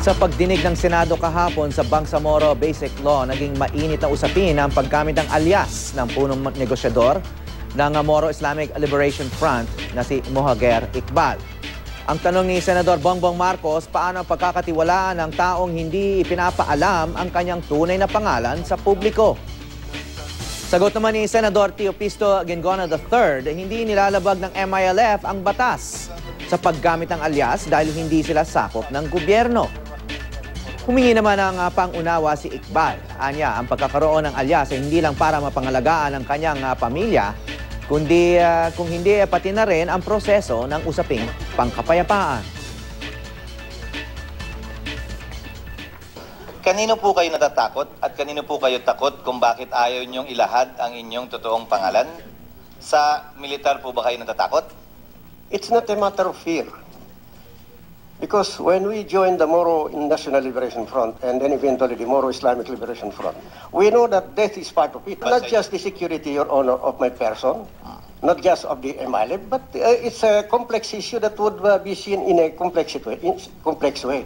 Sa pagdinig ng Senado kahapon sa Bangsamoro Basic Law, naging mainit na usapin ang paggamit ng alias ng punong negosyador ng Moro Islamic Liberation Front na si Mohaguer Iqbal. Ang tanong ni Senador Bongbong Marcos, paano ang pagkakatiwalaan ng taong hindi ipinapaalam ang kanyang tunay na pangalan sa publiko? Sagot naman ni Senador Teopisto Gingono III, hindi nilalabag ng MILF ang batas sa paggamit ng alias dahil hindi sila sakop ng gobyerno. Humingi naman ng pangunawa si Iqbal. Anya, ang pagkakaroon ng alias ay hindi lang para mapangalagaan ang kanyang pamilya, kundi kung hindi pati na rin ang proseso ng usaping pangkapayapaan. Kanino po kayo natatakot at kanino po kayo takot kung bakit ayaw niyong ilahad ang inyong totoong pangalan? Sa militar po ba kayo natatakot? It's not a matter of fear. Because when we joined the Moro National Liberation Front and then eventually the Moro Islamic Liberation Front, we know that death is part of it. Not just the security, Your Honor, of my person, not just of the MILF, but it's a complex issue that would be seen in a complex way.